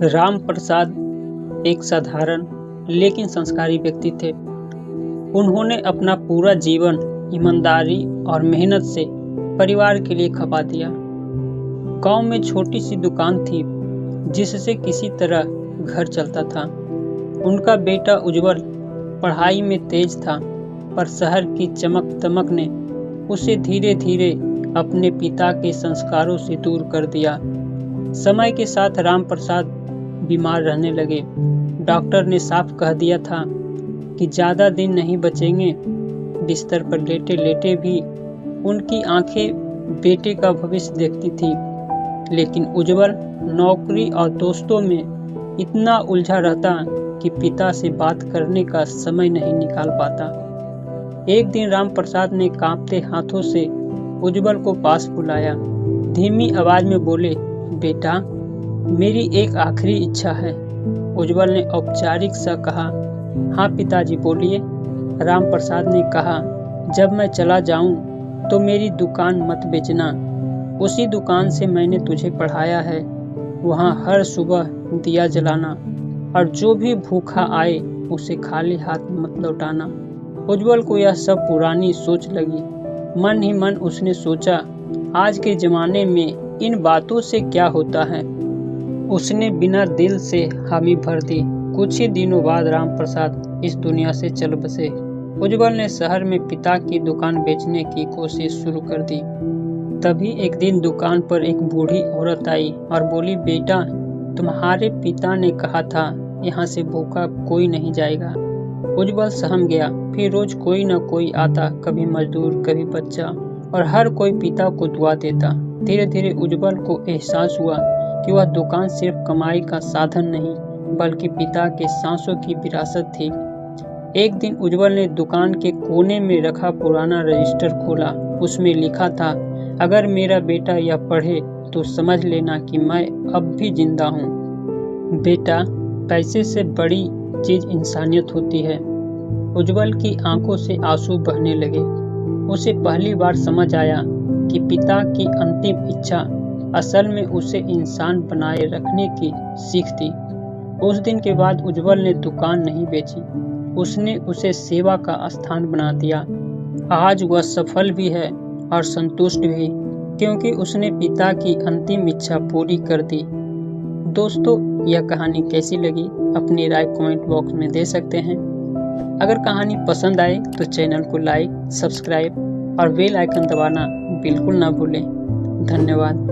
राम प्रसाद एक साधारण लेकिन संस्कारी व्यक्ति थे। उन्होंने अपना पूरा जीवन ईमानदारी और मेहनत से परिवार के लिए खपा दिया। गांव में छोटी सी दुकान थी जिससे किसी तरह घर चलता था। उनका बेटा उज्जवल पढ़ाई में तेज था, पर शहर की चमक दमक ने उसे धीरे धीरे अपने पिता के संस्कारों से दूर कर दिया। समय के साथ राम प्रसाद बीमार रहने लगे। डॉक्टर ने साफ कह दिया था कि ज़्यादा दिन नहीं बचेंगे। बिस्तर पर लेटे लेटे भी उनकी आंखें बेटे का भविष्य देखती थी, लेकिन उज्जवल नौकरी और दोस्तों में इतना उलझा रहता कि पिता से बात करने का समय नहीं निकाल पाता। एक दिन राम प्रसाद ने कांपते हाथों से उज्जवल को पास बुलाया। धीमी आवाज में बोले, बेटा, मेरी एक आखिरी इच्छा है। उज्जवल ने औपचारिक सा कहा, हाँ पिताजी बोलिए। राम प्रसाद ने कहा, जब मैं चला जाऊं तो मेरी दुकान मत बेचना। उसी दुकान से मैंने तुझे पढ़ाया है। वहाँ हर सुबह दिया जलाना और जो भी भूखा आए उसे खाली हाथ मत लौटाना। उज्जवल को यह सब पुरानी सोच लगी। मन ही मन उसने सोचा, आज के जमाने में इन बातों से क्या होता है। उसने बिना दिल से हामी भर दी। कुछ ही दिनों बाद राम प्रसाद इस दुनिया से चल बसे। उज्जवल ने शहर में पिता की दुकान बेचने की कोशिश शुरू कर दी। तभी एक दिन दुकान पर एक बूढ़ी औरत आई और बोली, बेटा, तुम्हारे पिता ने कहा था यहाँ से भूखा कोई नहीं जाएगा। उज्जवल सहम गया। फिर रोज कोई न कोई आता, कभी मजदूर, कभी बच्चा, और हर कोई पिता को दुआ देता। धीरे धीरे उज्जवल को एहसास हुआ कि वह दुकान सिर्फ कमाई का साधन नहीं, बल्कि पिता के सांसों की विरासत थी। एक दिन उज्जवल ने दुकान के कोने में रखा पुराना रजिस्टर खोला। उसमें लिखा था, अगर मेरा बेटा यह पढ़े तो समझ लेना कि मैं अब भी जिंदा हूँ। बेटा, पैसे से बड़ी चीज इंसानियत होती है। उज्जवल की आंखों से आंसू बहने लगे। उसे पहली बार समझ आया कि पिता की अंतिम इच्छा असल में उसे इंसान बनाए रखने की सीख थी। उस दिन के बाद उज्जवल ने दुकान नहीं बेची, उसने उसे सेवा का स्थान बना दिया। आज वह सफल भी है और संतुष्ट भी, क्योंकि उसने पिता की अंतिम इच्छा पूरी कर दी। दोस्तों, यह कहानी कैसी लगी अपनी राय कमेंट बॉक्स में दे सकते हैं। अगर कहानी पसंद आए तो चैनल को लाइक, सब्सक्राइब और बेल आइकन दबाना बिल्कुल ना भूलें। धन्यवाद।